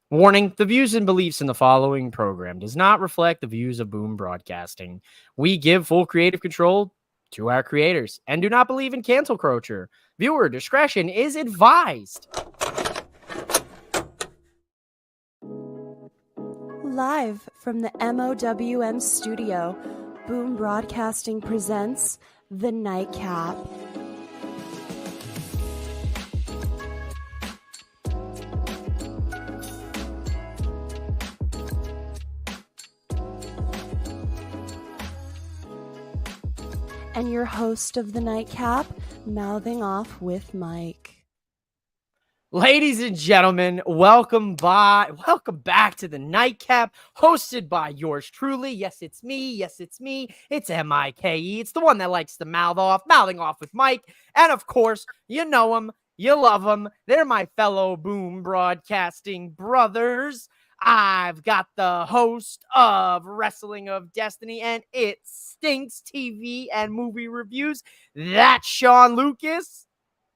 Warning, the views and beliefs in the following program does not reflect the views of Boom Broadcasting. We give full creative control to our creators and do not believe in cancel culture. Viewer discretion is advised. Live from the MOWM studio, Boom Broadcasting presents The Nightcap. And your host of The Nightcap, mouthing off with Mike. Ladies and gentlemen, welcome back to the Nightcap, hosted by yours truly. Yes, it's me. It's M-I-K-E. It's the one that likes to mouthing off with Mike. And of course, you know them, you love them. They're my fellow Boom Broadcasting brothers. I've got the host of Wrestling of Destiny, and it stinks TV and movie reviews. That's Sean Lucas.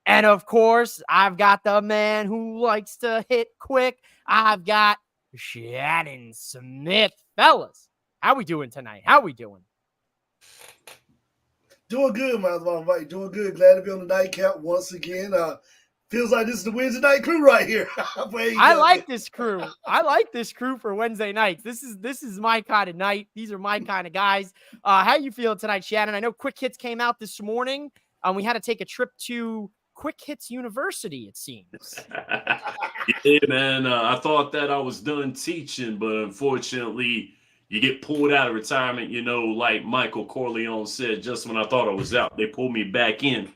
And of course, I've got the man who likes to hit quick. I've got Shannon Smith. Fellas, how we doing tonight? How we doing? Doing good, Mike. Doing good. Glad to be on the Nightcap once again. Feels like this is the Wednesday night crew right here. I like this crew. I like this crew for Wednesday nights. This is my kind of night. These are my kind of guys. How you feeling tonight, Shannon? I know Quick Hits came out this morning. We had to take a trip to Quick Hits University, it seems. Yeah, man. I thought that I was done teaching, but unfortunately, you get pulled out of retirement, like Michael Corleone said, just when I thought I was out, they pulled me back in.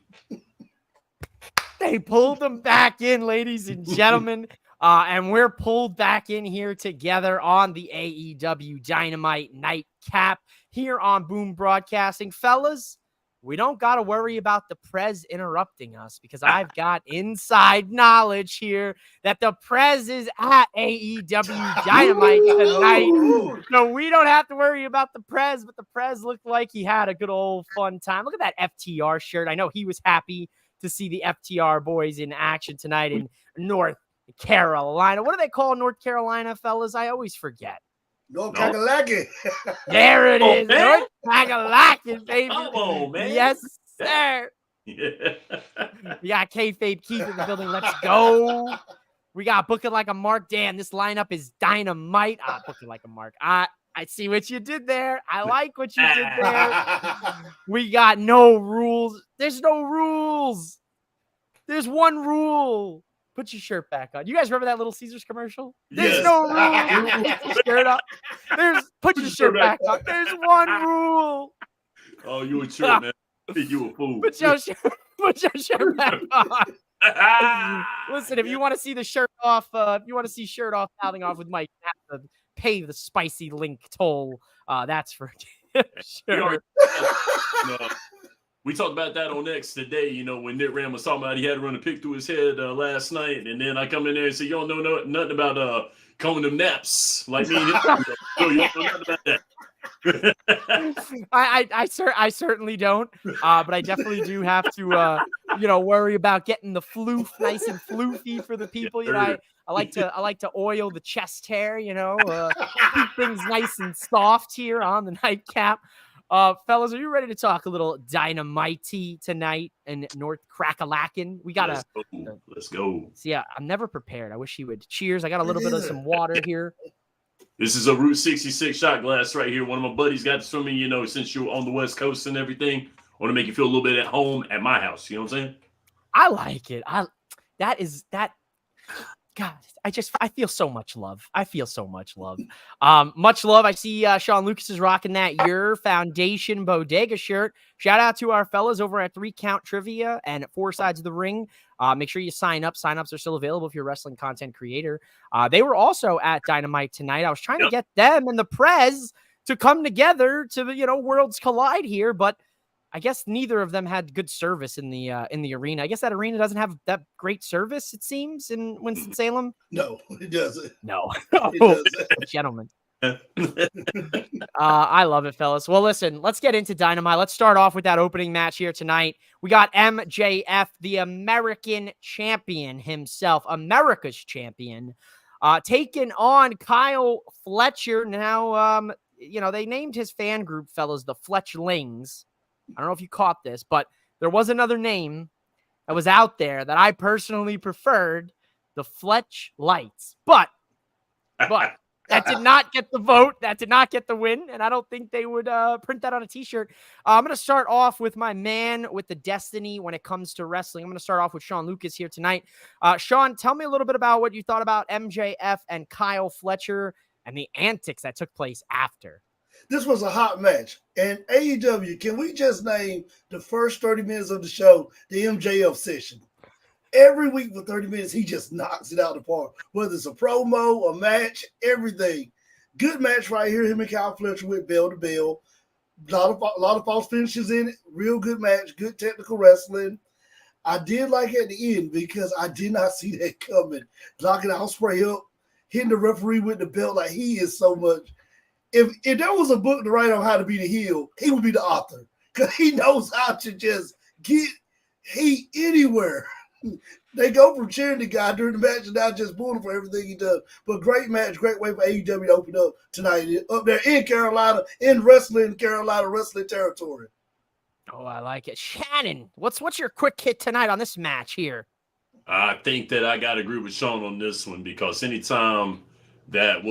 They pulled them back in, ladies and gentlemen. And we're pulled back in here together on the AEW Dynamite Nightcap here on Boom Broadcasting. Fellas, we don't got to worry about the Prez interrupting us because I've got inside knowledge here that the Prez is at AEW Dynamite tonight. So we don't have to worry about the Prez, but the Prez looked like he had a good old fun time. Look at that FTR shirt. I know he was happy to see the FTR boys in action tonight in North Carolina. What do they call North Carolina, fellas? I always forget. North Kakalaki. There it is. North Kakalaki, baby. Come on, man. Yes, sir. Yeah. We got Kayfabe Keith in the building. Let's go. We got Booking Like a Mark. Damn, this lineup is dynamite. Booking Like a Mark. I see what you did there. I like what you did there. We got no rules. There's no rules. There's one rule. Put your shirt back on. You guys remember that Little Caesars commercial? There's no rule. Put your shirt up. Put your shirt back on. There's one rule. Oh, you a trip, man. You a fool. Put your shirt back on. Listen, if you want to see the shirt off, mouthing off with Mike, you have to pay the spicy link toll. That's for sure. We talked about that on X today, when Nick Ram was talking about he had to run a pick through his head last night. And then I come in there and say, you don't know nothing about combing them naps like me. You don't know nothing about that. I certainly don't, but I definitely do have to, worry about getting the floof nice and floofy for the people. I like to oil the chest hair, keep things nice and soft here on the Nightcap. Fellas, are you ready to talk a little dynamite tonight in North Crackalakin? We gotta let's go. See, I'm never prepared. I wish he would. Cheers. I got a little bit of some water here. This is a Route 66 shot glass right here. One of my buddies got this from me, since you're on the West Coast and everything. I want to make you feel a little bit at home at my house. You know what I'm saying? I like it. God, I feel so much love. Much love. I see Sean Lucas is rocking that Your Foundation Bodega shirt. Shout out to our fellas over at 3 Count Trivia and 4 Sides of the Ring. Make sure you sign up. Sign-ups are still available if you're a wrestling content creator. They were also at Dynamite tonight. I was trying to get them and the Prez to come together to, worlds collide here, but I guess neither of them had good service in the arena. I guess that arena doesn't have that great service, it seems, in Winston-Salem. No, it doesn't. No. It doesn't. Gentlemen. I love it, fellas. Well, listen, let's get into Dynamite. Let's start off with that opening match here tonight. We got MJF, the American champion himself, America's champion, taking on Kyle Fletcher. Now, they named his fan group, fellas, the Fletchlings. I don't know if you caught this, but there was another name that was out there that I personally preferred, the Fletch Lights. But that did not get the vote. That did not get the win. And I don't think they would print that on a t-shirt. I'm going to start off with my man with the destiny when it comes to wrestling. I'm going to start off with Sean Lucas here tonight. Sean, tell me a little bit about what you thought about MJF and Kyle Fletcher and the antics that took place after. This was a hot match. And AEW, can we just name the first 30 minutes of the show the MJF session? Every week for 30 minutes, he just knocks it out of the park. Whether it's a promo, a match, everything. Good match right here. Him and Kyle Fletcher went bell to bell. A lot of false finishes in it. Real good match. Good technical wrestling. I did like at the end because I did not see that coming. Knocking Ospreay up, hitting the referee with the belt like he is so much. If there was a book to write on how to be the heel, he would be the author because he knows how to just get heat anywhere. They go from cheering the guy during the match and now just booing him for everything he does. But great match, great way for AEW to open up tonight up there in Carolina, in Carolina wrestling territory. Oh, I like it. Shannon, what's your quick hit tonight on this match here? I think that I got to agree with Sean on this one because anytime that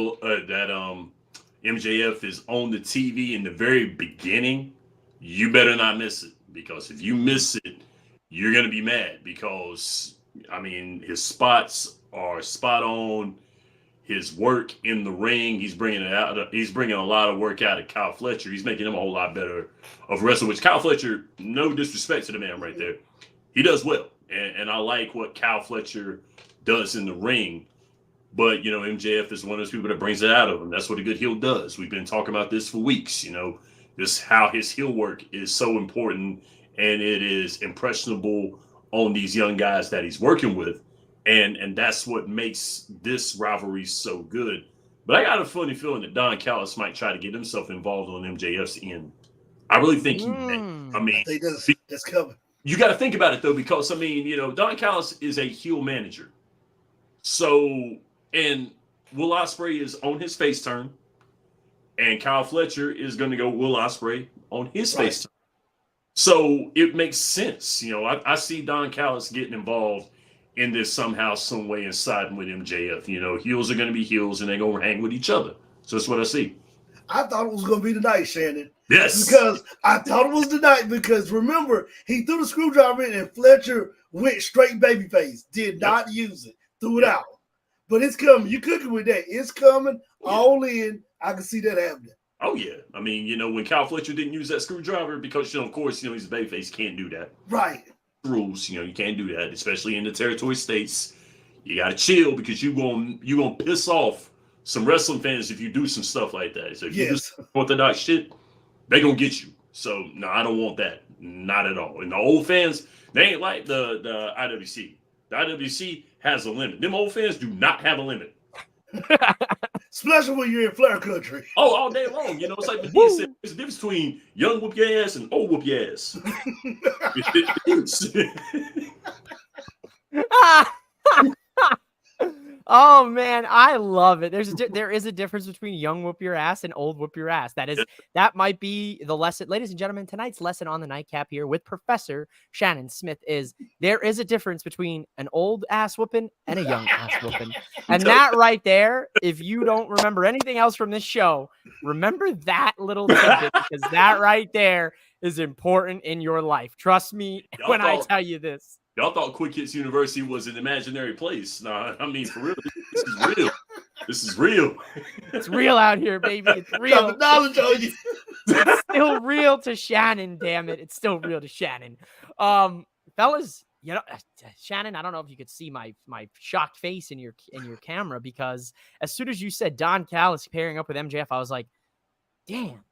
MJF is on the TV in the very beginning, you better not miss it because if you miss it, you're going to be mad because, his spots are spot on. His work in the ring, he's bringing a lot of work out of Kyle Fletcher. He's making him a whole lot better of a wrestler, which Kyle Fletcher, no disrespect to the man right there, he does well. And I like what Kyle Fletcher does in the ring. But, MJF is one of those people that brings it out of him. That's what a good heel does. We've been talking about this for weeks, this how his heel work is so important. And it is impressionable on these young guys that he's working with. And that's what makes this rivalry so good. But I got a funny feeling that Don Callis might try to get himself involved on MJF's end. I really think he may. I think that's coming. You got to think about it, though, because, Don Callis is a heel manager. So, and Will Ospreay is on his face turn. And Kyle Fletcher is going to go Will Ospreay on his face turn. So it makes sense. I see Don Callis getting involved in this somehow, some way, and siding with MJF. Heels are going to be heels, and they're going to hang with each other. So that's what I see. I thought it was going to be the night, Shannon. Yes. Because I thought it was the night because, remember, he threw the screwdriver in and Fletcher went straight babyface. Did not use it. Threw it out. But it's coming. You cooking with that. It's coming all in. I can see that happening. Oh, yeah. When Kyle Fletcher didn't use that screwdriver because, of course, he's a babyface, can't do that. Right. Rules, you can't do that, especially in the territory states. You got to chill because you're gonna piss off some wrestling fans if you do some stuff like that. So if you just orthodox shit, they're going to get you. So, no, I don't want that. Not at all. And the old fans, they ain't like the IWC. The IWC has a limit. Them old fans do not have a limit. Especially when you're in Flair country. Oh, all day long. It's like the D said, there's a difference between young whoop your ass and old whoop your ass. Oh man, I love it. There is a difference between young whoop your ass and old whoop your ass. That might be the lesson, ladies and gentlemen. Tonight's lesson on the Nightcap here with Professor Shannon Smith is there is a difference between an old ass whooping and a young ass whooping. And that right there, if you don't remember anything else from this show, remember that little tidbit because that right there is important in your life. Trust me when I tell you this. Y'all thought Quick Hits University was an imaginary place. Nah, for real, this is real. This is real. It's real out here, baby. It's real. Knowledge on you. It's still real to Shannon, damn it. It's still real to Shannon. Fellas, Shannon, I don't know if you could see my shocked face in your camera because as soon as you said Don Callis pairing up with MJF, I was like, damn,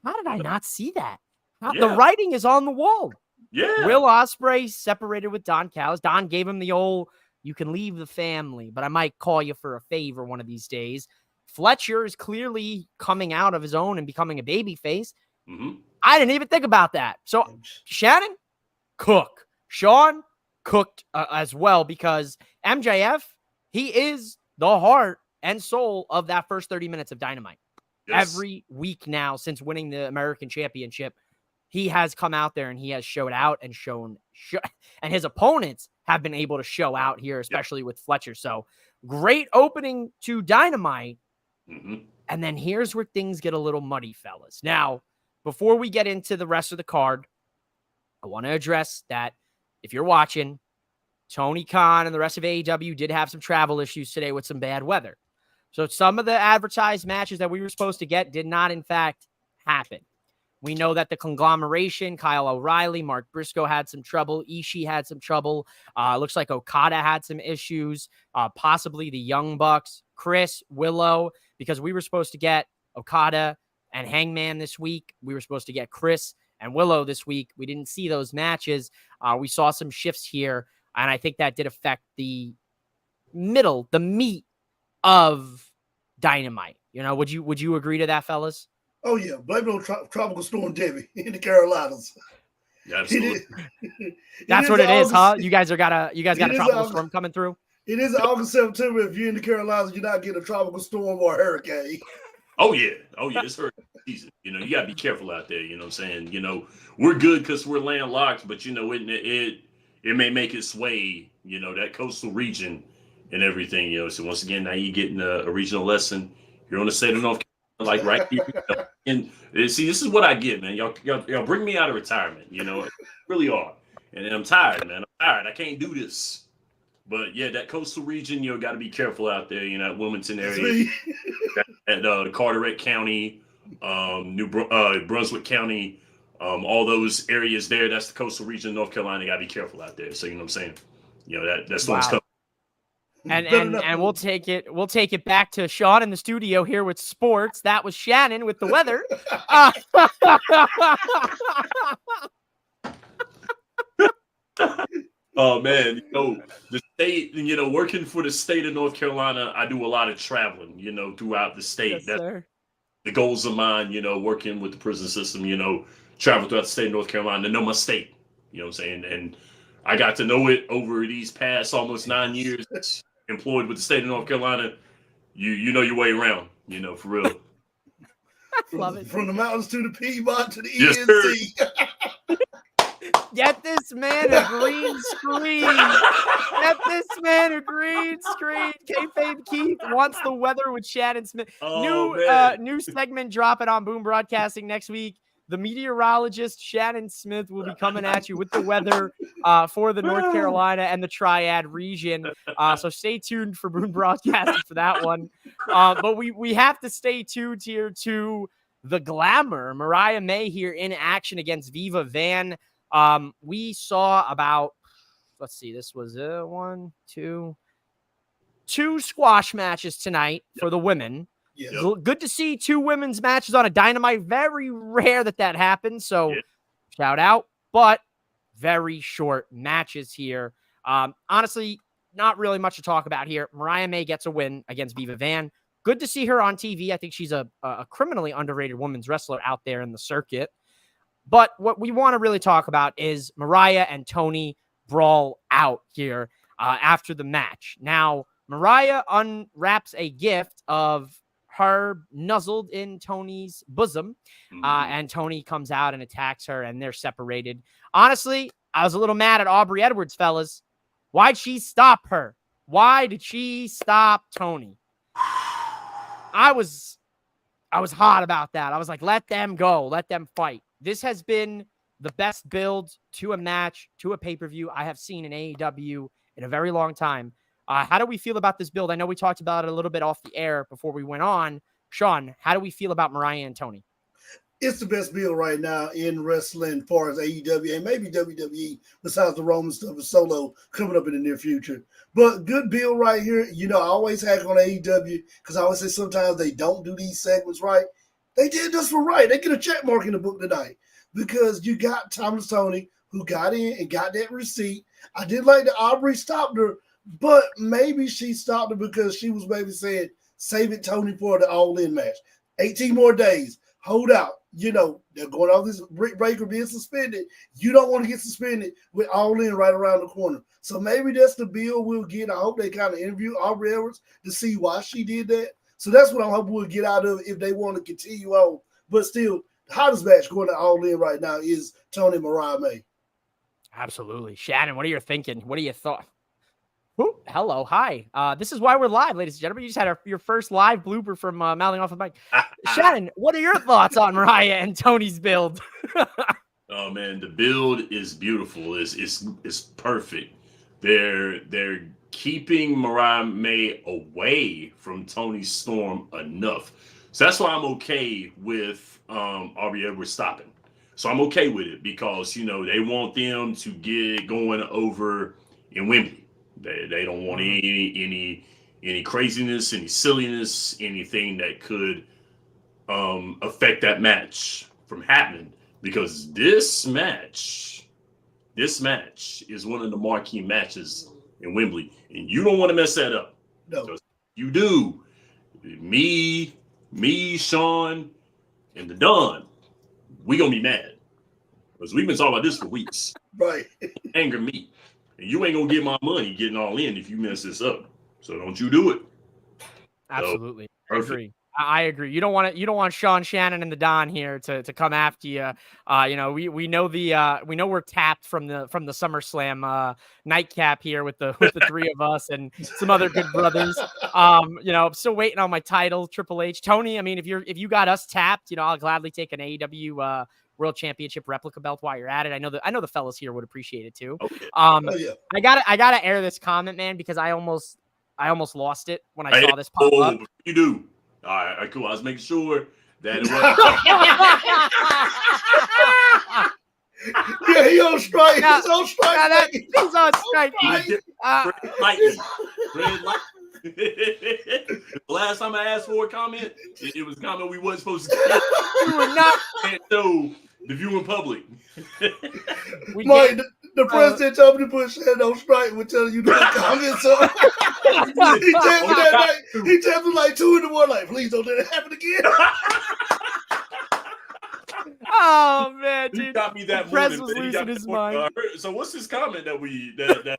how did I not see that? The writing is on the wall. Yeah. Will Ospreay separated with Don Callis. Don gave him the old, you can leave the family, but I might call you for a favor one of these days. Fletcher is clearly coming out of his own and becoming a baby face. Mm-hmm. I didn't even think about that. So Shannon, cook. Sean, cooked as well because MJF, he is the heart and soul of that first 30 minutes of Dynamite. Yes. Every week now since winning the American Championship, he has come out there and he has showed out and and his opponents have been able to show out here, especially with Fletcher. So great opening to Dynamite. Mm-hmm. And then here's where things get a little muddy, fellas. Now, before we get into the rest of the card, I want to address that if you're watching, Tony Khan and the rest of AEW did have some travel issues today with some bad weather. So some of the advertised matches that we were supposed to get did not, in fact, happen. We know that the conglomeration, Kyle O'Reilly, Mark Briscoe had some trouble. Ishii had some trouble. Looks like Okada had some issues. Possibly the Young Bucks, Chris, Willow, because we were supposed to get Okada and Hangman this week. We were supposed to get Chris and Willow this week. We didn't see those matches. We saw some shifts here, and I think that did affect the meat of Dynamite. You know, would you agree to that, fellas? Oh yeah, blame it on Tropical Storm Debbie in the Carolinas. Yeah, absolutely. That's what it is, huh? You guys got a tropical storm coming through. It is August, September. If you're in the Carolinas, you're not getting a tropical storm or a hurricane. Oh yeah, it's hurricane season. You know, you gotta be careful out there. You know what I'm saying? You know, we're good because we're landlocked, but you know, it may make it sway. You know, that coastal region and everything. You know, so once again, now you're getting a regional lesson. You're on the state of North Carolina. Like right here, you know, and see, this is what I get, man. Y'all bring me out of retirement, you know, really are. And I'm tired, man. I'm tired. I can't do this. But yeah, that coastal region, you know, got to be careful out there. You know, Wilmington area, at Carteret County, Brunswick County, all those areas there. That's the coastal region of North Carolina. Got to be careful out there. So you know what I'm saying? You know that's what's coming. And we'll take it back to Sean in the studio here with sports. That was Shannon with the weather. Oh man, you know, the state, you know, working for the state of North Carolina, I do a lot of traveling, you know, throughout the state. Yes, That's sir. the goals of mine, you know, working with the prison system, you know, travel throughout the state of North Carolina to know my state. You know what I'm saying? And I got to know it over these past almost 9 years. Employed with the state of North Carolina, you know your way around, you know, for real. Love it. From the mountains to the Piedmont to the Yes, ENC. Get this man a green screen. Get this man a green screen. Kayfabe Keith wants the weather with Shannon Smith. New segment dropping on Boom Broadcasting next week. The meteorologist Shannon Smith will be coming at you with the weather for the North Carolina and the Triad region. So stay tuned for Boom Broadcasting for that one. But we have to stay tuned here to the glamour. Mariah May here in action against Viva Van. We saw about, let's see, this was two squash matches tonight for the women. Yes. Good to see two women's matches on a Dynamite. Very rare that happens. So shout out, but very short matches here. Honestly, not really much to talk about here. Mariah May gets a win against Viva Van. Good to see her on TV. I think she's a criminally underrated women's wrestler out there in the circuit. But what we want to really talk about is Mariah and Tony brawl out here after the match. Now, Mariah unwraps a gift of her nuzzled in Tony's bosom, and Tony comes out and attacks her, and they're separated. Honestly, I was a little mad at Aubrey Edwards, fellas. Why'd she stop her? Why did she stop Tony? I was hot about that. I was like, let them go. Let them fight. This has been the best build to a match, to a pay-per-view I have seen in AEW in a very long time. How do we feel about this build? I know we talked about it a little bit off the air before we went on. Sean, how do we feel about Mariah and Tony? It's the best build right now in wrestling as far as AEW and maybe WWE, besides the Roman stuff and Solo coming up in the near future. But good build right here. You know, I always hack on AEW because I always say sometimes they don't do these segments right. They did this for right. They get a check mark in the book tonight because you got Timeless Tony who got in and got that receipt. I did like that Aubrey stopped her, but maybe she stopped her because she was maybe saying, save it, Tony, for the all-in match. 18 more days. hold out. You know, they're going off this Britt Baker being suspended. You don't want to get suspended with All In right around the corner. So maybe that's the bill we'll get. I hope they kind of interview Aubrey Edwards to see why she did that. So that's what I'm hoping we'll get out of it if they want to continue on. But still, the hottest match going to All In right now is Tony Mariah May. Absolutely. Shannon, what are you thinking? What are your thoughts? Hello. Hi. This is why we're live, ladies and gentlemen. You just had your first live blooper from mouthing off the mic. Shannon, what are your thoughts on Mariah and Tony's build? Oh man, the build is beautiful. It's perfect. They're keeping Mariah May away from Tony Storm enough. So that's why I'm okay with Aubrey Edwards stopping. So I'm okay with it because, you know, they want them to get going over in Wembley. They don't want any craziness, any silliness, anything that could affect that match from happening. Because this match is one of the marquee matches in Wembley, and you don't want to mess that up. No, because you do. Me, Sean, and the Don, we gonna be mad because we've been talking about this for weeks. Right. Anger me. And you ain't gonna get my money getting all in if you mess this up. So don't you do it. Absolutely. So, I agree. I agree. You don't want Sean Shannon and the Don here to come after you. You know, we know we're tapped from the SummerSlam nightcap here with the three of us and some other good brothers. You know, I'm still waiting on my title, Triple H. Tony, I mean, if you got us tapped, you know, I'll gladly take an AEW World Championship replica belt while you're at it. I know the fellas here would appreciate it too. Okay. Yeah. I gotta air this comment, man, because I almost lost it when I saw this pop up. You do. All right, cool. I was making sure that it was. Yeah, he on strike. He's on strike. He's on strike. Red light. The last time I asked for a comment, it was a comment we wasn't supposed to get. We were not. Can't show the viewing public. Mike, the president told me to put Shannon on strike when telling you the comments. So he texted me that night. He texted me like 2 in the morning, like, please don't let it happen again. Oh man, dude! He got me that the press morning. was losing his mind. So what's this comment that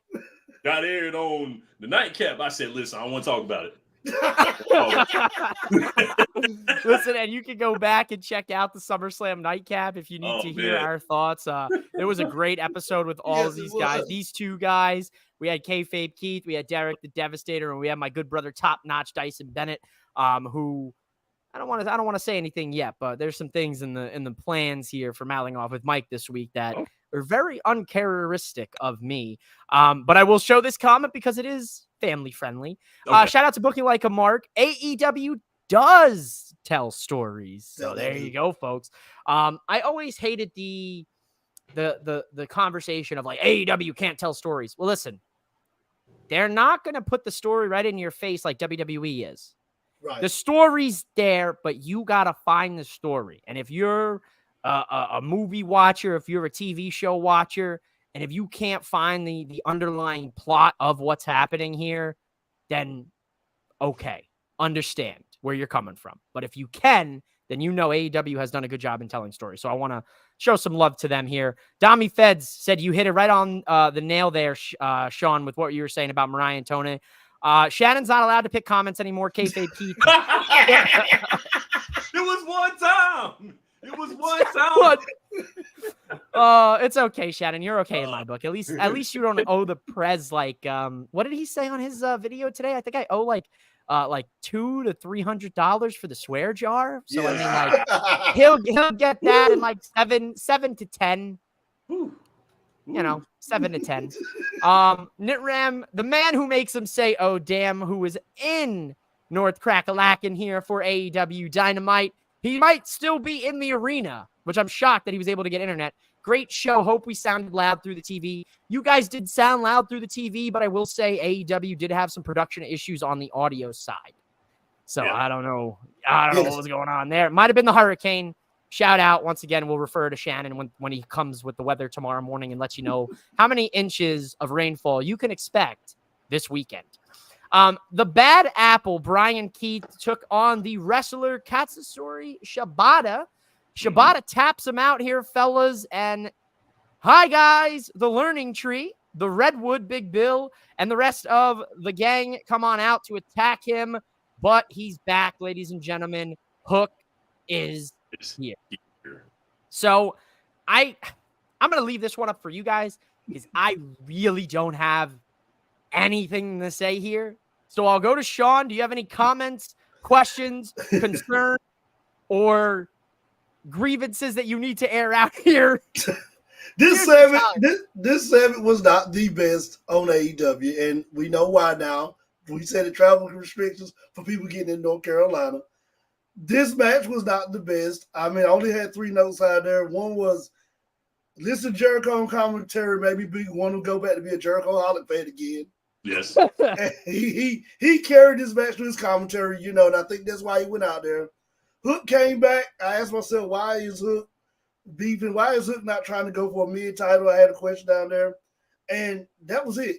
got aired on the nightcap? I said, listen, I don't want to talk about it. Listen, and you can go back and check out the SummerSlam nightcap if you need to hear our thoughts. It was a great episode with all of these guys. These two guys. We had Kayfabe Keith, we had Derek the Devastator, and we had my good brother, Top Notch Dyson Bennett, who I don't want to say anything yet, but there's some things in the plans here for mouthing off with Mike this week that are very uncharacteristic of me. But I will show this comment because it is family friendly. Okay. Shout out to Booking Like a Mark. AEW does tell stories. So there you go, folks. I always hated the conversation of like AEW can't tell stories. Well, listen, they're not going to put the story right in your face like WWE is. Right. The story's there, but you got to find the story. And if you're a movie watcher, if you're a TV show watcher, and if you can't find the underlying plot of what's happening here, then okay, understand where you're coming from. But if you can, then you know AEW has done a good job in telling stories. So I want to show some love to them here. Dami Feds said you hit it right on the nail there, Sean, with what you were saying about Mariah and Tony. Shannon's not allowed to pick comments anymore. Kayfabe Keith. It was one time. It's okay, Shannon. You're okay in my book. At least you don't owe the Prez like what did he say on his video today? I think I owe like $200 to $300 for the swear jar. So I mean, like he'll get that in like 7 to 10. You know, 7 to 10. Nitram, the man who makes him say, oh, damn, who is in North Crackalacken here for AEW Dynamite. He might still be in the arena, which I'm shocked that he was able to get internet. Great show. Hope we sounded loud through the TV. You guys did sound loud through the TV, but I will say AEW did have some production issues on the audio side. So I don't know. What was going on there. It might have been the hurricane. Shout out once again. We'll refer to Shannon when he comes with the weather tomorrow morning and lets you know how many inches of rainfall you can expect this weekend. The bad apple, Brian Keith, took on the wrestler Katsuyori Shibata. Shibata taps him out here, fellas. And hi, guys, the Learning Tree, the Redwood, Big Bill, and the rest of the gang come on out to attack him. But he's back, ladies and gentlemen. Hook is here. So I'm going to leave this one up for you guys because I really don't have anything to say here. So I'll go to Sean. Do you have any comments, questions, concerns, or grievances that you need to air out here? This segment was not the best on AEW, and we know why now. We said the travel restrictions for people getting in North Carolina. This match was not the best. I mean, I only had 3 notes out there. One was listen to Jericho on commentary, maybe be one to go back to be a Jericho-holic fan again. Yes. he carried this match to his commentary, and I think that's why he went out there. Hook came back. I asked myself, why is Hook beefing? Why is Hook not trying to go for a mid-title? I had a question down there. And that was it.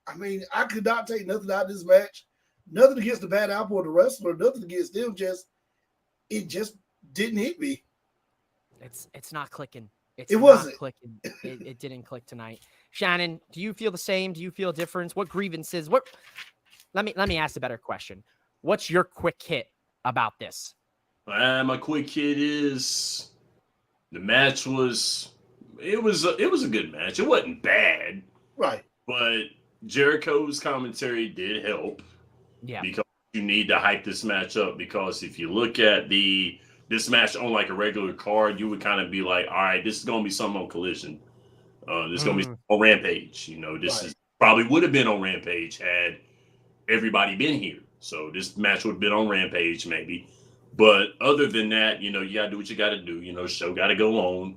I mean, I could not take nothing out of this match. Nothing against the bad apple or the wrestler, nothing against them. It just didn't hit me. It's not clicking. It wasn't clicking. It didn't click tonight. Shannon, do you feel the same? Do you feel a difference? What grievances? Let me ask a better question. What's your quick hit about this? My quick hit is the match was a good match. It wasn't bad, right? But Jericho's commentary did help. Yeah, because you need to hype this match up. Because if you look at this match on like a regular card, you would kind of be like, all right, this is gonna be something on Collision. This is gonna be on Rampage. This is probably would have been on Rampage had everybody been here. So this match would have been on Rampage maybe. But other than that, you gotta do what you gotta do. Show gotta go on.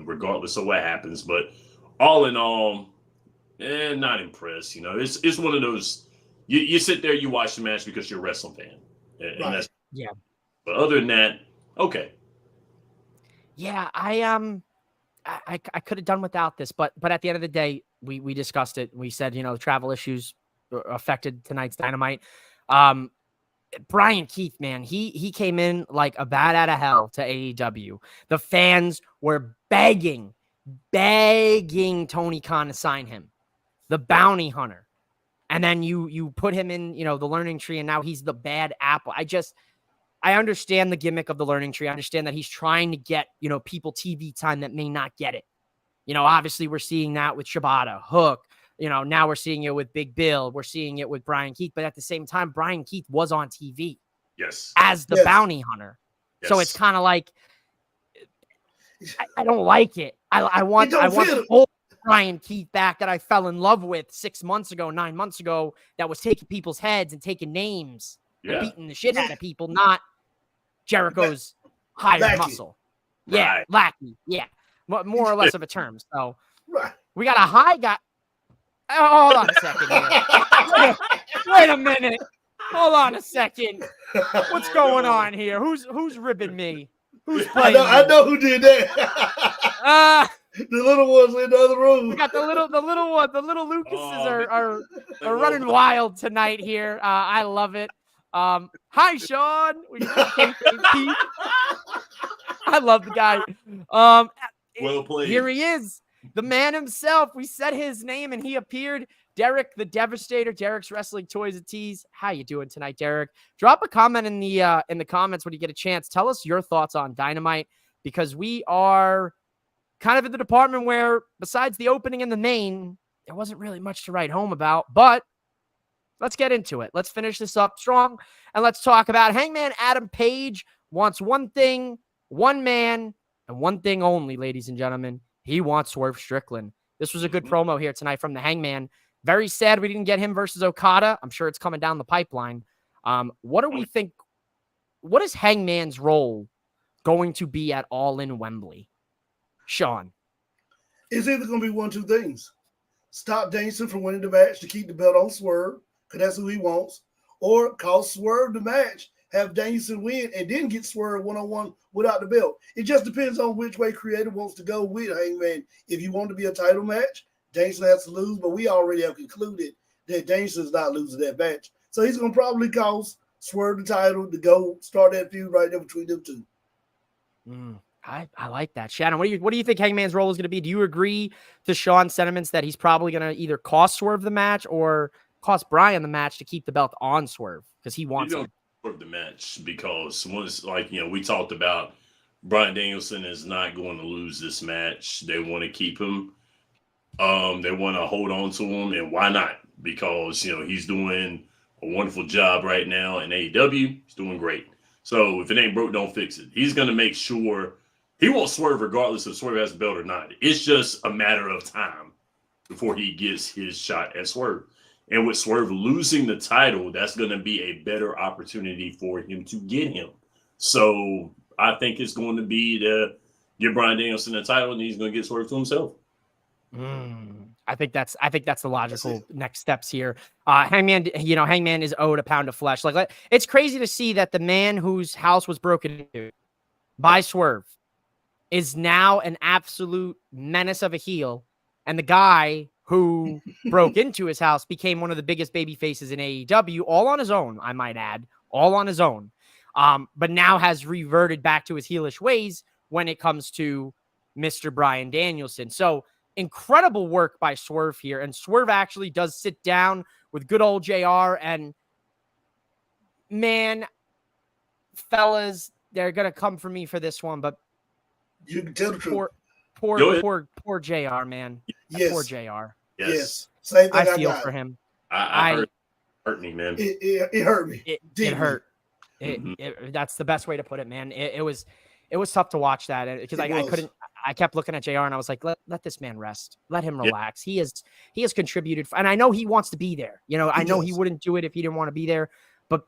Regardless of what happens. But all in all, not impressed. It's one of those. You sit there, you watch the match because you're a wrestling fan, and that's yeah. But other than that, okay. Yeah, I could have done without this, but at the end of the day, we discussed it. We said, the travel issues affected tonight's Dynamite. Brian Keith, man, he came in like a bat out of hell to AEW. The fans were begging Tony Khan to sign him, the bounty hunter. And then you put him in, the Learning Tree, and now he's the bad apple. I understand the gimmick of the Learning Tree. I understand that he's trying to get, people TV time that may not get it. Obviously we're seeing that with Shibata, Hook. Now we're seeing it with Big Bill. We're seeing it with Brian Keith. But at the same time, Brian Keith was on TV. Yes. As the bounty hunter. Yes. So it's kind of like, I don't like it. I want the old Brian Keith back that I fell in love with 6 months ago, 9 months ago, that was taking people's heads and taking names and beating the shit out of people, not Jericho's higher muscle. Yeah, lackey. Yeah, more or less of a term. So we got a high guy. Oh, hold on a second here. Wait a minute. Hold on a second. What's going on here? Who's ribbing me? Who's playing? I know who did that. The little ones in the other room. We got the little one. The little Lucases are running wild tonight here. I love it. Hi, Sean. I love the guy. Well played. Here he is, the man himself. We said his name and he appeared. Derek, the Devastator. Derek's Wrestling Toys and Tees. How you doing tonight, Derek? Drop a comment in the comments when you get a chance. Tell us your thoughts on Dynamite, because we are kind of in the department where, besides the opening and the main, there wasn't really much to write home about. But let's get into it. Let's finish this up strong, and let's talk about Hangman Adam Page wants one thing, one man, and one thing only, ladies and gentlemen. He wants Swerve Strickland. This was a good promo here tonight from the Hangman. Very sad we didn't get him versus Okada. I'm sure it's coming down the pipeline. What do we think? What is Hangman's role going to be at All In Wembley? Sean. It's either going to be one of two things. Stop Danielson from winning the match to keep the belt on Swerve, because that's who he wants. Or cause Swerve the match, have Danielson win, and then get Swerve one-on-one without the belt. It just depends on which way Creative wants to go with Hangman. If you want to be a title match, Danielson has to lose, but we already have concluded that Danielson's not losing that match. So he's going to probably cost Swerve the title to go start that feud right there between them two. I like that. Shannon, what do you think Hangman's role is going to be? Do you agree to Sean's sentiments that he's probably going to either cost Swerve the match or cost Brian the match to keep the belt on Swerve because he wants it? Swerve the match because once, we talked about Bryan Danielson is not going to lose this match. They want to keep him. They want to hold on to him, and why not? Because he's doing a wonderful job right now in AEW. He's doing great. So if it ain't broke, don't fix it. He's going to make sure he won't Swerve regardless if Swerve has the belt or not. It's just a matter of time before he gets his shot at Swerve. And with Swerve losing the title, that's going to be a better opportunity for him to get him. So I think it's going to be to give Bryan Danielson the title, and he's going to get Swerve to himself. I think that's the logical next steps here. Hangman is owed a pound of flesh. Like, it's crazy to see that the man whose house was broken into by Swerve is now an absolute menace of a heel, and the guy who broke into his house became one of the biggest baby faces in AEW, all on his own, I might add, all on his own. But now has reverted back to his heelish ways when it comes to Mr. Bryan Danielson. So incredible work by Swerve here. And Swerve actually does sit down with good old JR. And man, fellas, they're going to come for me for this one, but you can tell the truth. Poor JR, man. Yes. Poor JR. Yes. Same thing I feel for him. It hurt me, man. It hurt me. It hurt. That's the best way to put it, man. It was tough to watch that because I kept looking at JR and I was like, let this man rest. Let him relax. He has contributed. And I know he wants to be there. I know he wouldn't do it if he didn't want to be there, but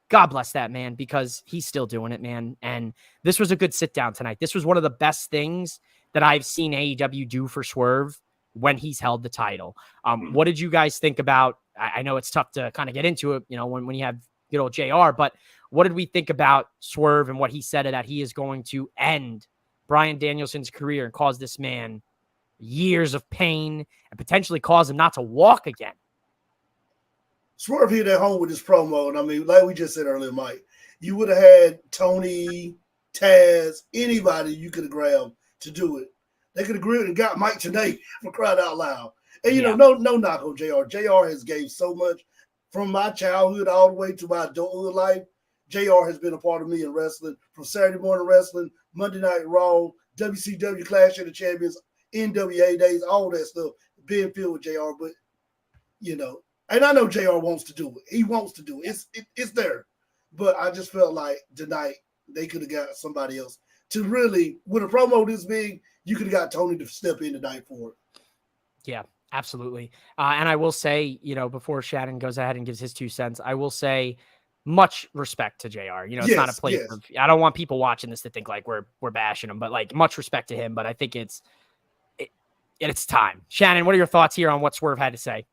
God bless that man because he's still doing it, man. And this was a good sit down tonight. This was one of the best things that I've seen AEW do for Swerve when he's held the title. What did you guys think about? I know it's tough to kind of get into it, when you have good old JR, but what did we think about Swerve and what he said that he is going to end Bryan Danielson's career and cause this man years of pain and potentially cause him not to walk again? Swerve hit at home with his promo. And I mean, like we just said earlier, Mike, you would have had Tony, Taz, anybody you could have grabbed to do it. They could have gripped and got Mike today for crying out loud. And, no knock on JR. JR has gave so much from my childhood all the way to my adulthood life. JR has been a part of me in wrestling from Saturday Morning Wrestling, Monday Night Raw, WCW Clash of the Champions, NWA days, all that stuff being filled with JR. But, and I know JR wants to do it. He wants to do it. It's there. But I just felt like tonight they could have got somebody else to really, with a promo this big, you could have got Tony to step in tonight for it. Yeah, absolutely. And I will say, before Shannon goes ahead and gives his 2 cents, I will say much respect to JR. It's not a place of, I don't want people watching this to think like we're bashing him, but like much respect to him. But I think it's time. Shannon, what are your thoughts here on what Swerve had to say?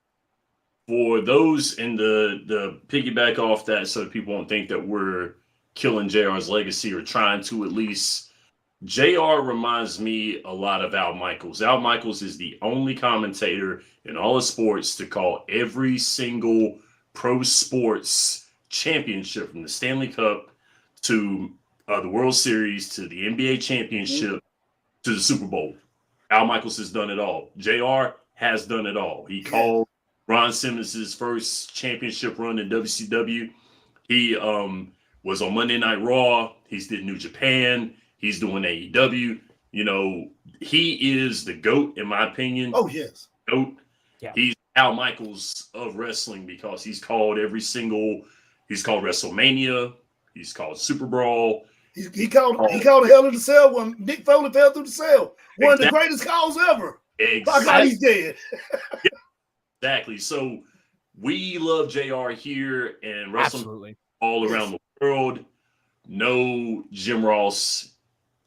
For those in the piggyback off that, so that people won't think that we're killing JR's legacy or trying to at least. JR reminds me a lot of Al Michaels. Al Michaels is the only commentator in all of sports to call every single pro sports championship, from the Stanley Cup to the World Series to the NBA championship to the Super Bowl. Al Michaels has done it all. JR has done it all. He called Ron Simmons' first championship run in WCW. He was on Monday Night Raw. He's did New Japan. He's doing AEW. He is the GOAT, in my opinion. Oh, yes. GOAT. Yeah. He's Al Michaels of wrestling because he's called WrestleMania. He's called Super Brawl. He called Hell in the Cell when Nick Foley fell through the cell. One of the greatest calls ever. Exactly. My God, he's dead. Exactly. So we love JR here and wrestling Absolutely. All around the world. No Jim Ross.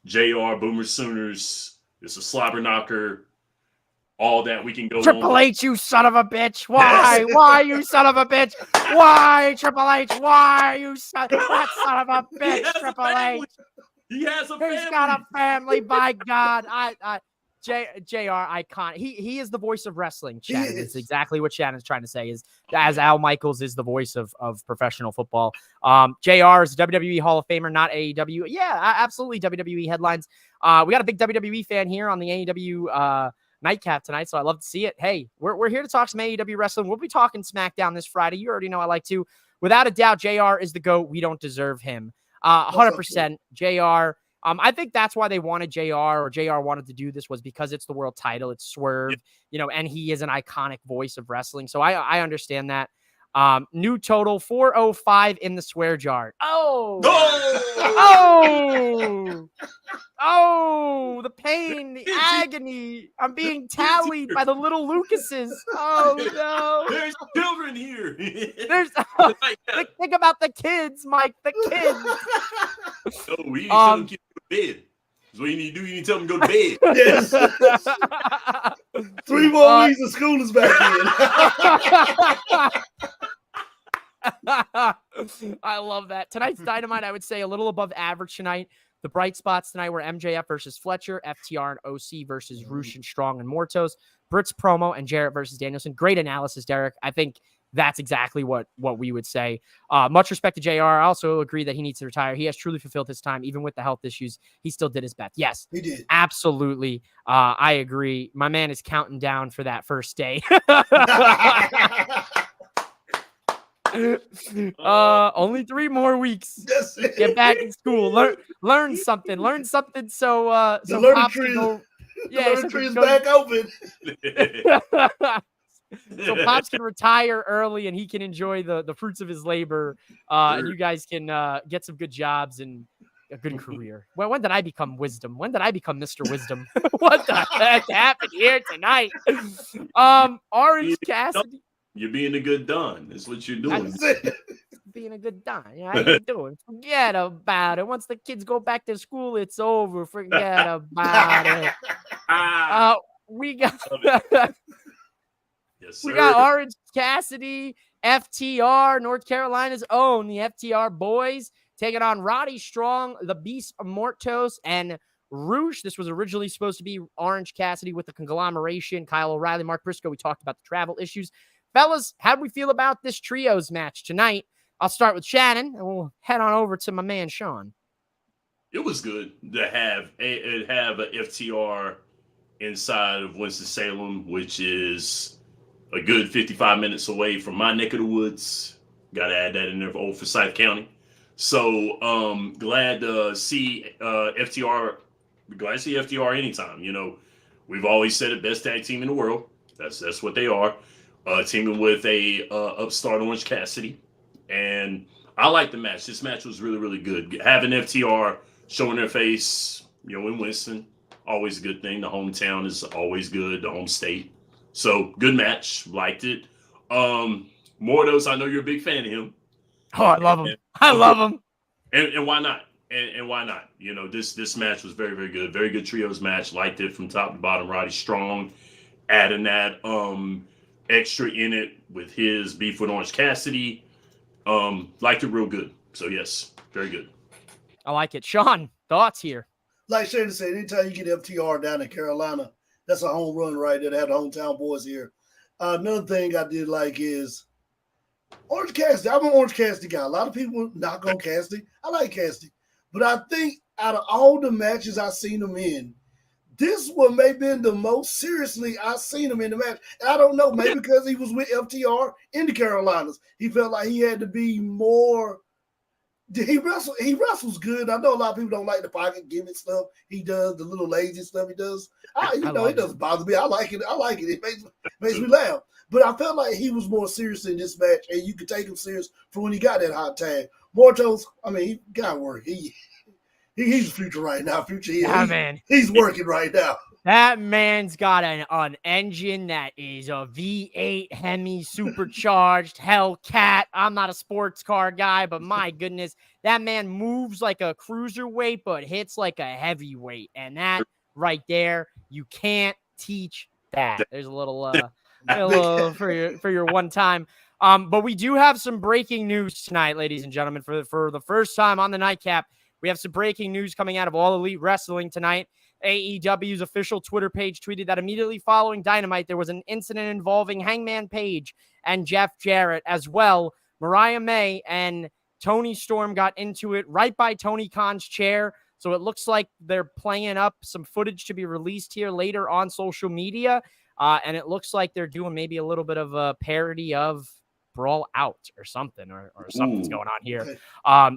JR, Boomer Sooners, it's a slobber knocker, all that we can go Triple H, you son of a bitch. Why? Why, you son of a bitch? Why, Triple H? Why, you son of a bitch, Triple H? He has a family. He's got a family, by God. JR icon. He is the voice of wrestling. Shannon. It's is. exactly what Shannon's trying to say. Is as Al Michaels is the voice of professional football. JR is a WWE Hall of Famer, not AEW. Yeah, absolutely WWE headlines. We got a big WWE fan here on the AEW Nightcap tonight, so I love to see it. Hey, we're here to talk some AEW wrestling. We'll be talking SmackDown this Friday. You already know I like to. Without a doubt, JR is the GOAT. We don't deserve him. 100% JR. I think that's why they wanted JR, or JR wanted to do this, was because it's the world title. It's Swerve, and he is an iconic voice of wrestling. So I understand that. New total 405 in the swear jar. Oh, the pain, the agony. I'm being tallied by the little Lucases. Oh no, there's children here. Think about the kids, Mike. The kids. Oh, we need to tell them kids to go to bed. That's what you need to do. You need to tell them to go to bed. Yes. 3 more weeks of school is back in. I love that. Tonight's Dynamite, I would say, a little above average tonight. The bright spots tonight were MJF versus Fletcher, FTR and OC versus Roosh and Strong and Mortos, Britt's promo, and Jarrett versus Danielson. Great analysis, Derek. I think that's exactly what we would say. Much respect to JR. I also agree that he needs to retire. He has truly fulfilled his time, even with the health issues. He still did his best. Yes, he did. Absolutely. I agree. My man is counting down for that first day. Only 3 more weeks. Get back in school. Learn something. So the learning Pops tree, can go. The learning tree is back open. So Pops can retire early and he can enjoy the fruits of his labor. And you guys can get some good jobs and a good career. Well, when did I become Wisdom? When did I become Mr. Wisdom? What the heck happened here tonight? Orange Cassidy. You're being a good Don. That's what you're doing. Being a good Don. How you doing? Forget about it. Once the kids go back to school, it's over. Forget about it. We got yes, sir. We got Orange Cassidy, FTR, North Carolina's own, the FTR boys, taking on Roddy Strong, the Beast Mortos, and Roosh. This was originally supposed to be Orange Cassidy with the conglomeration, Kyle O'Reilly, Mark Briscoe. We talked about the travel issues. Fellas, how do we feel about this trios match tonight? I'll start with Shannon, and we'll head on over to my man, Sean. It was good to have a FTR inside of Winston-Salem, which is a good 55 minutes away from my neck of the woods. Got to add that in there for old Forsyth County. So glad to see FTR. Glad to see FTR anytime. We've always said it, best tag team in the world. That's what they are. Teaming with a upstart Orange Cassidy. And I like the match. This match was really, really good. Having FTR showing their face, in Winston, always a good thing. The hometown is always good, the home state. So, good match. Liked it. Mortos, I know you're a big fan of him. Oh, I love him. I love him. And why not? And why not? This match was very, very good. Very good trios match. Liked it from top to bottom. Roddy Strong adding that extra in it with his beef with Orange Cassidy. Liked it real good. So yes, very good. I like it. Sean, thoughts here? Like Shannon said, anytime you get FTR down in Carolina, that's a home run right there. They have the hometown boys here. Another thing I did like is Orange Cassidy. I'm an Orange Cassidy guy. A lot of people knock on Cassidy. I like Cassidy. But I think out of all the matches I've seen him in, this one may have been the most seriously I've seen him in the match. And I don't know, maybe because he was with FTR in the Carolinas. He felt like he had to be more. He wrestles good. I know a lot of people don't like the pocket gimmick stuff he does, the little lazy stuff he does. It doesn't bother me. I like it. It makes me laugh. But I felt like he was more serious in this match, and you could take him serious for when he got that hot tag. Mortos, he got work. He's the future right now. Man. He's working right now. That man's got an engine that is a V8 Hemi supercharged Hellcat. I'm not a sports car guy, but my goodness, that man moves like a cruiserweight, but hits like a heavyweight. And that right there, you can't teach that. There's a little for your one time. But we do have some breaking news tonight, ladies and gentlemen. For the first time on the Nightcap, we have some breaking news coming out of All Elite Wrestling tonight. AEW's official Twitter page tweeted that immediately following Dynamite, there was an incident involving Hangman Page and Jeff Jarrett as well. Mariah May and Tony Storm got into it right by Tony Khan's chair. So it looks like they're playing up some footage to be released here later on social media. And it looks like they're doing maybe a little bit of a parody of Brawl Out or something, or something's going on here.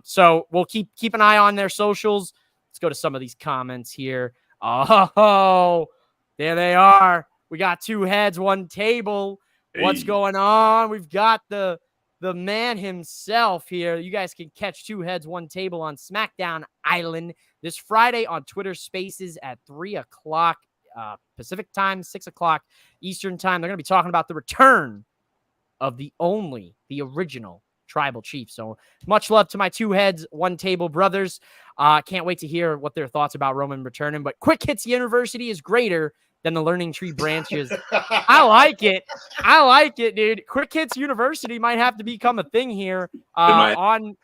So we'll keep an eye on their socials. Let's go to some of these comments here. Oh, there they are. We got two heads, one table. Hey. What's going on? We've got the man himself here. You guys can catch Two Heads, One Table on SmackDown Island this Friday on Twitter Spaces at 3 o'clock Pacific time, 6 o'clock Eastern time. They're going to be talking about the return of the original Tribal Chief. So much love to my Two Heads, One Table brothers. Can't wait to hear what their thoughts about Roman returning. But Quick Hits University is greater than the Learning Tree branches. I like it. I like it, dude. Quick Hits University might have to become a thing here. Might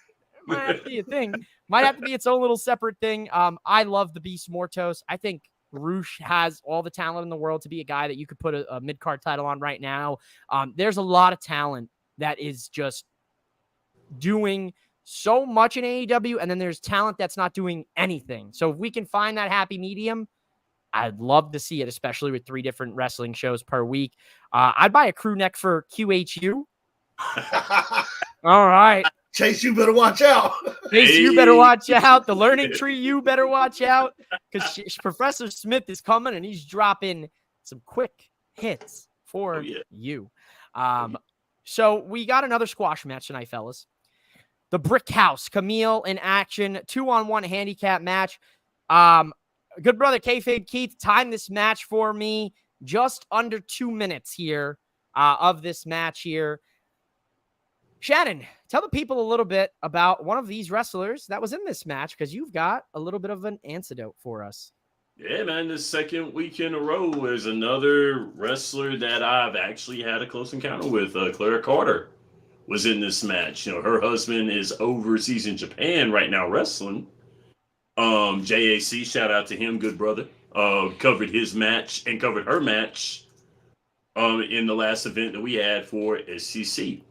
have to be a thing. Might have to be its own little separate thing. I love the Beast Mortos. I think Roosh has all the talent in the world to be a guy that you could put a mid-card title on right now. There's a lot of talent that is just doing so much in AEW, and then there's talent that's not doing anything. So if we can find that happy medium, I'd love to see it, especially with 3 different wrestling shows per week. I'd buy a crew neck for QHU. All right. Chase, you better watch out. Chase, you better watch out. The Learning Tree, you better watch out, because Professor Smith is coming, and he's dropping some quick hits for you. So we got another squash match tonight, fellas. The Brick House, Camille in action, 2-on-1 handicap match. Good brother Kayfabe Keith timed this match for me just under 2 minutes here of this match here. Shannon, tell the people a little bit about one of these wrestlers that was in this match, because you've got a little bit of an antidote for us. Yeah, man, the second week in a row is another wrestler that I've actually had a close encounter with. Clara Carter was in this match. You know, her husband is overseas in Japan right now wrestling. JAC, shout out to him, good brother. Covered his match and covered her match in the last event that we had for SCC.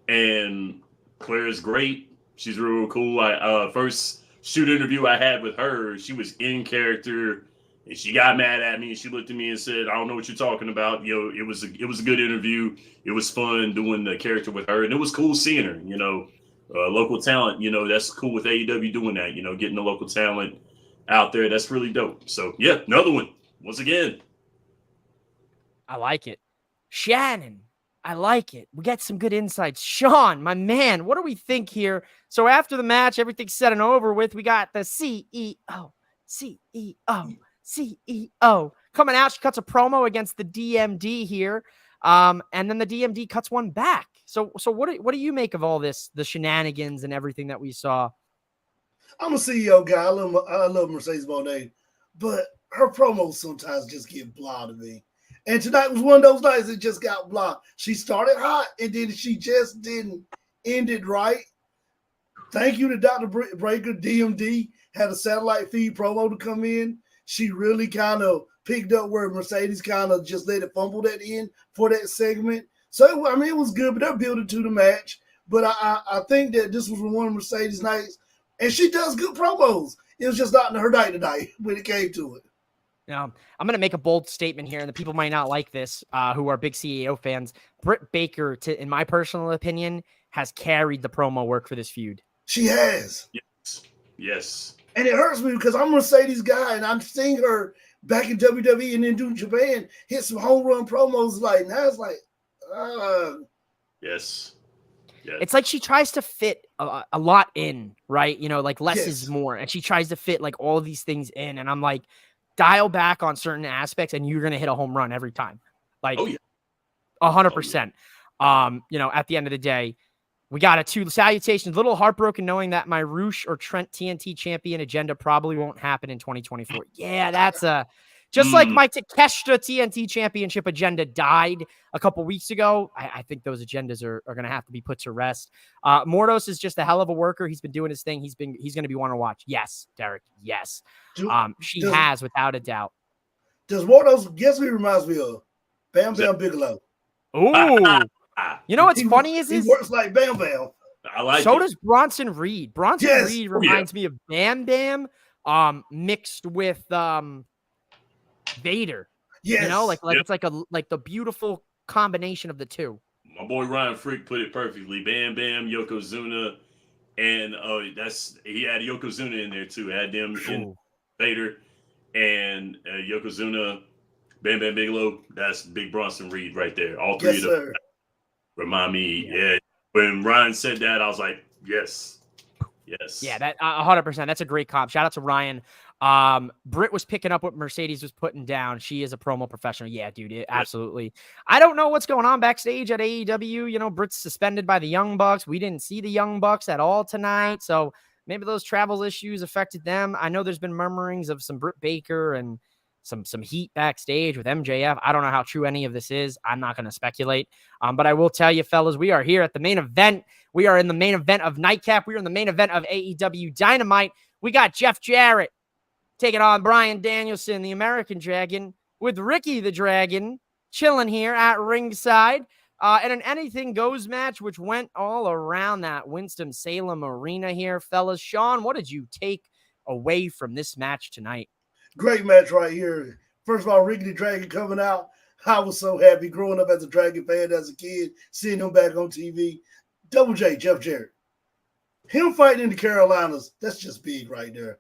And Claire's great. She's real cool. First shoot interview I had with her, she was in character, and she got mad at me, and she looked at me and said, "I don't know what you're talking about." You know, it was a good interview. It was fun doing the character with her, and it was cool seeing her. You know, local talent. You know, that's cool with AEW doing that. You know, getting the local talent out there. That's really dope. So yeah, another one once again. I like it, Shannon. I like it. We got some good insights. Sean, my man, what do we think here? So after the match, everything's said and over with. We got the CEO coming out. She cuts a promo against the DMD here. And then the DMD cuts one back. So what do you make of all this, the shenanigans and everything that we saw? I'm a CEO guy. I love Mercedes Moné, but her promos sometimes just get blah to me. And tonight was one of those nights that just got blocked. She started hot, and then she just didn't end it right. Thank you to Dr. Breaker. DMD had a satellite feed promo to come in. She really kind of picked up where Mercedes kind of just let it fumble that in for that segment. So, I mean, it was good, but they're building to the match. But I think that this was one of Mercedes' nights, and she does good promos. It was just not her night tonight when it came to it. Now, I'm going to make a bold statement here, and the people might not like this, who are big CEO fans. Britt Baker, in my personal opinion, has carried the promo work for this feud. She has. Yes. And it hurts me because I'm a Mercedes guy, and I'm seeing her back in WWE and then do Japan hit some home run promos. Like, now it's like, Yes. It's like she tries to fit a lot in, right? You know, like less is more. And she tries to fit like all of these things in. And I'm like, dial back on certain aspects and you're going to hit a home run every time. Like 100%. You know, at the end of the day, we got a 2 salutations. A little heartbroken knowing that my Roosh or Trent TNT champion agenda probably won't happen in 2024. Yeah, Just like my Takeshita TNT Championship agenda died a couple weeks ago, I think those agendas are going to have to be put to rest. Mordos is just a hell of a worker. He's been doing his thing. He's going to be one to watch. Yes, Derek. Yes. She has, without a doubt. Does Mordos, guess who he reminds me of? Bam Bam Bigelow. Ooh. You know what's funny is he works like Bam Bam. I like so it. does Bronson Reed. Bronson Reed reminds me of Bam Bam mixed with Vader. Yes. You know, it's like the beautiful combination of the two. My boy Ryan Freak put it perfectly. Bam Bam, Yokozuna, and he had Yokozuna in there too. Had them in Vader and Yokozuna, Bam Bam Bigelow. That's Big Bronson Reed right there. All three of them remind me. Yeah. When Ryan said that, I was like, yes. Yeah, that 100%. That's a great comp. Shout out to Ryan. Britt was picking up what Mercedes was putting down. She is a promo professional. Yeah, dude, absolutely. I don't know what's going on backstage at AEW. You know, Britt's suspended by the Young Bucks. We didn't see the Young Bucks at all tonight, so maybe those travel issues affected them. I know there's been murmurings of some Britt Baker and some heat backstage with MJF. I don't know how true any of this is. I'm not going to speculate. But I will tell you, fellas, we are here at the main event. We are in the main event of Nightcap. We are in the main event of AEW Dynamite. We got Jeff Jarrett taking on Bryan Danielson, the American Dragon, with Ricky the Dragon chilling here at ringside. And an anything goes match, which went all around that Winston-Salem arena here, fellas. Sean, what did you take away from this match tonight? Great match right here. First of all, Ricky the Dragon coming out. I was so happy growing up as a Dragon fan as a kid, seeing him back on TV. Double J, Jeff Jarrett. Him fighting in the Carolinas, that's just big right there.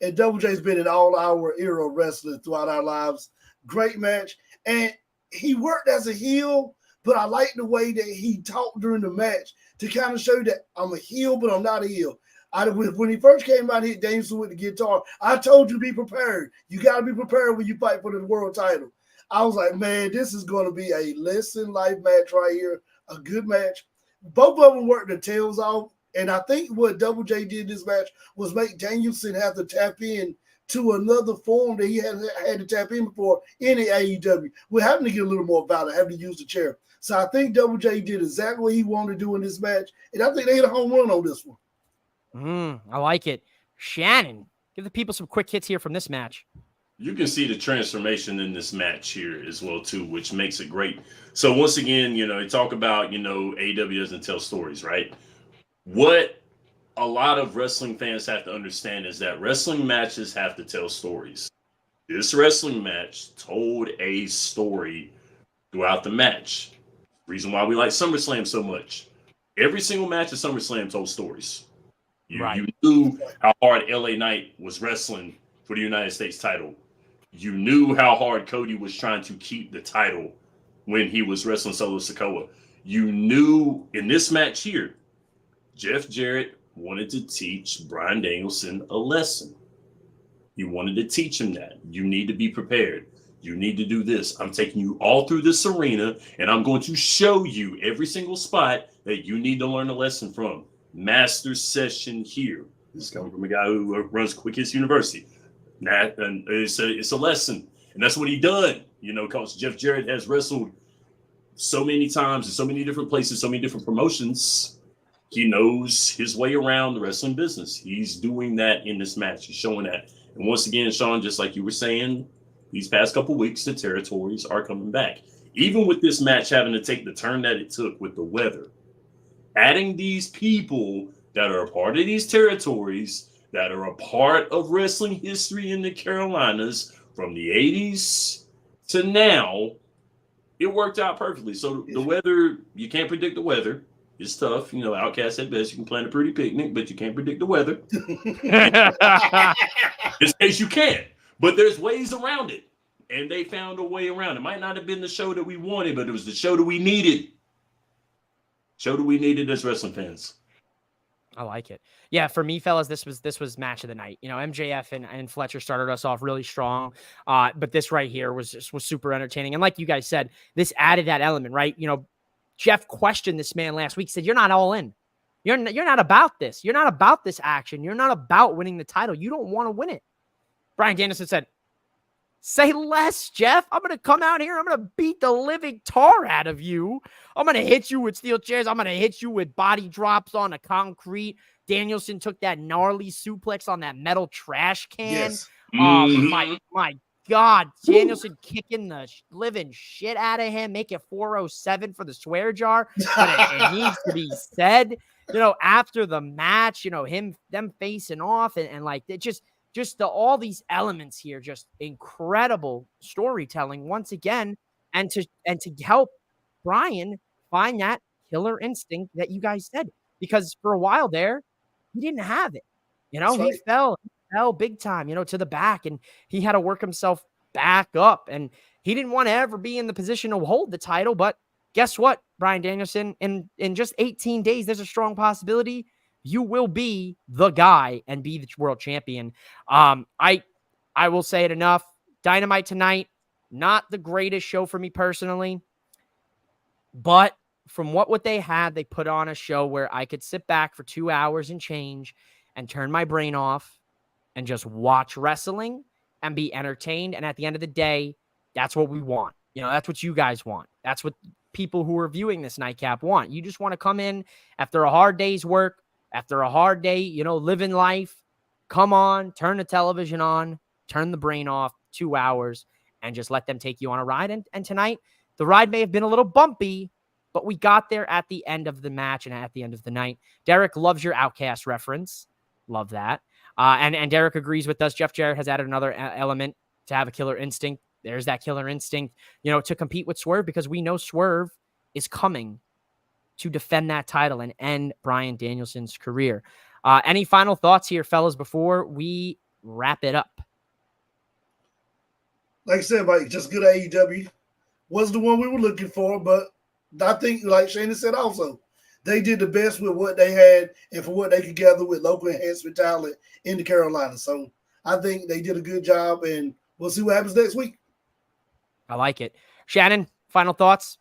And Double J's been in all our era wrestling throughout our lives. Great match. And he worked as a heel, but I like the way that he talked during the match to kind of show you that I'm a heel, but I'm not a heel. When he first came out, he hit Danielson with the guitar. I told you, be prepared. You got to be prepared when you fight for the world title. I was like, man, this is going to be a lesson life match right here. A good match. Both of them worked their tails off. And I think what Double J did this match was make Danielson have to tap in to another form that he had to tap in before in the AEW. We're having to get a little more about it, having to use the chair. So I think Double J did exactly what he wanted to do in this match. And I think they hit a home run on this one. I like it. Shannon, give the people some quick hits here from this match. You can see the transformation in this match here as well, too, which makes it great. So once again, they talk about, AEW doesn't tell stories, right? What a lot of wrestling fans have to understand is that wrestling matches have to tell stories. This wrestling match told a story throughout the match. Reason why we like SummerSlam so much. Every single match at SummerSlam told stories. You knew how hard LA Knight was wrestling for the United States title. You knew how hard Cody was trying to keep the title when he was wrestling Solo Sikoa. You knew in this match here, Jeff Jarrett wanted to teach Bryan Danielson a lesson. He wanted to teach him that. You need to be prepared. You need to do this. I'm taking you all through this arena, and I'm going to show you every single spot that you need to learn a lesson from. Master session here. This is coming from a guy who runs Quick Hits University. And it's a lesson, and that's what he done. Because Jeff Jarrett has wrestled so many times in so many different places, so many different promotions. He knows his way around the wrestling business. He's doing that in this match. He's showing that. And once again, Sean, just like you were saying, these past couple weeks, the territories are coming back. Even with this match having to take the turn that it took with the weather. Adding these people that are a part of these territories, that are a part of wrestling history in the Carolinas from the 80s to now, it worked out perfectly. So the weather, you can't predict the weather. It's tough. Outcast at best, you can plan a pretty picnic, but you can't predict the weather. This case you can, but there's ways around it. And they found a way around. It might not have been the show that we wanted, but it was the show that we needed. Show that we needed as wrestling fans. I like it. Yeah, for me, fellas, this was match of the night. MJF and Fletcher started us off really strong, but this right here was super entertaining. And like you guys said, this added that element, right? Jeff questioned this man last week. Said, "You're not all in. You're not about this. You're not about this action. You're not about winning the title. You don't want to win it." Bryan Danielson said, Say less, Jeff. I'm going to come out here. I'm going to beat the living tar out of you. I'm going to hit you with steel chairs. I'm going to hit you with body drops on the concrete. Danielson took that gnarly suplex on that metal trash can. Yes. My God. Danielson kicking the living shit out of him. Make it 407 for the swear jar. But it needs to be said, after the match, them facing off and like it just all these elements here, just incredible storytelling once again, and to help Brian find that killer instinct that you guys said, because for a while there, he didn't have it. He fell big time, to the back, and he had to work himself back up, and he didn't want to ever be in the position to hold the title. But guess what, Brian Danielson, in just 18 days, there's a strong possibility you will be the guy and be the world champion. I will say it enough. Dynamite tonight, not the greatest show for me personally, but from what they had, they put on a show where I could sit back for 2 hours and change and turn my brain off and just watch wrestling and be entertained. And at the end of the day, that's what we want. That's what you guys want. That's what people who are viewing this nightcap want. You just want to come in after a hard day's work, after a hard day, living life, come on, turn the television on, turn the brain off, 2 hours, and just let them take you on a ride. And tonight, the ride may have been a little bumpy, but we got there at the end of the match and at the end of the night. Derek loves your Outcast reference. Love that. And Derek agrees with us. Jeff Jarrett has added another element to have a killer instinct. There's that killer instinct, to compete with Swerve, because we know Swerve is coming to defend that title and end Brian Danielson's career. Any final thoughts here, fellas, before we wrap it up? Like I said, Mike, just good AEW. Was the one we were looking for, but I think, like Shannon said also, they did the best with what they had and for what they could gather with local enhancement talent in the Carolinas. So I think they did a good job, and we'll see what happens next week. I like it. Shannon, final thoughts?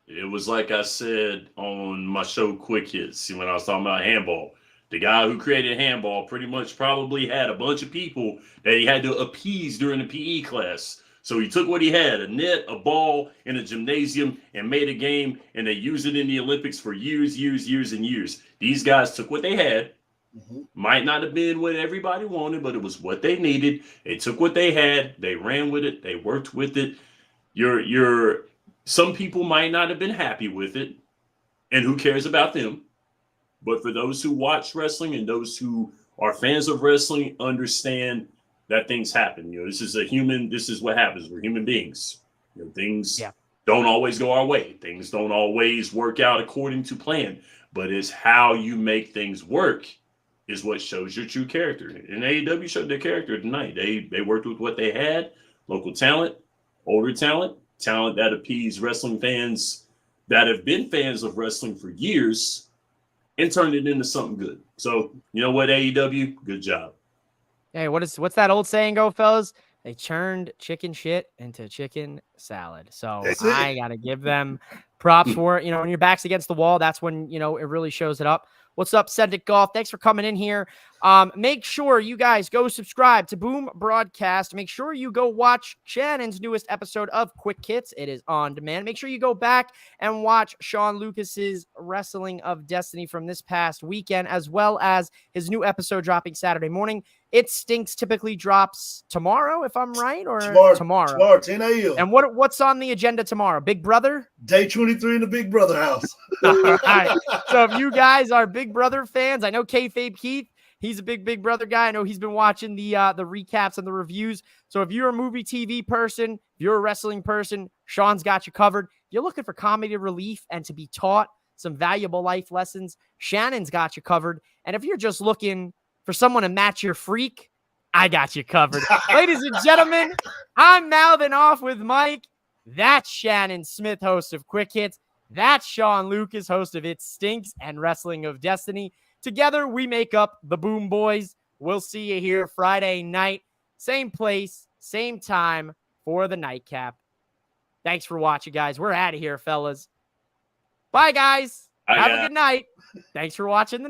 It was like I said on my show, Quick Hits, when I was talking about handball. The guy who created handball pretty much probably had a bunch of people that he had to appease during the PE class. So he took what he had, a net, a ball, and a gymnasium, and made a game, and they used it in the Olympics for years, and years. These guys took what they had. Might not have been what everybody wanted, but it was what they needed. They took what they had, they ran with it, they worked with it. Some people might not have been happy with it, and who cares about them? But for those who watch wrestling and those who are fans of wrestling, understand that things happen. This is what happens. We're human beings. Things don't always go our way. Things don't always work out according to plan, but it's how you make things work is what shows your true character. And AEW showed their character tonight. They worked with what they had, local talent, older talent that appeased wrestling fans that have been fans of wrestling for years, and turned it into something good. So, you know what, AEW, good job. Hey, what's that old saying go, fellas? They turned chicken shit into chicken salad. So I got to give them props for it. When your back's against the wall, that's when, it really shows it up. What's up, Cedric Golf? Thanks for coming in here. Make sure you guys go subscribe to Boom Broadcast. Make sure you go watch Shannon's newest episode of Quick Hits. It is on demand. Make sure you go back and watch Sean Lucas's Wrestling of Destiny from this past weekend, as well as his new episode dropping Saturday morning. It Stinks typically drops tomorrow, if I'm right, or tomorrow. Tomorrow, 10 a.m. And what's on the agenda tomorrow? Big Brother? Day 23 in the Big Brother house. All right. So if you guys are Big Brother fans, I know Kayfabe Keith, he's a Big Brother guy. I know he's been watching the recaps and the reviews. So if you're a movie TV person, if you're a wrestling person, Sean's got you covered. If you're looking for comedy relief and to be taught some valuable life lessons, Shannon's got you covered. And if you're just looking for someone to match your freak, I got you covered. Ladies and gentlemen, I'm mouthing off with Mike. That's Shannon Smith, host of Quick Hits. That's Sean Lucas, host of It Stinks and Wrestling of Destiny. Together, we make up the Boom Boys. We'll see you here Friday night. Same place, same time for the Nightcap. Thanks for watching, guys. We're out of here, fellas. Bye, guys. Have a good night. Thanks for watching the night.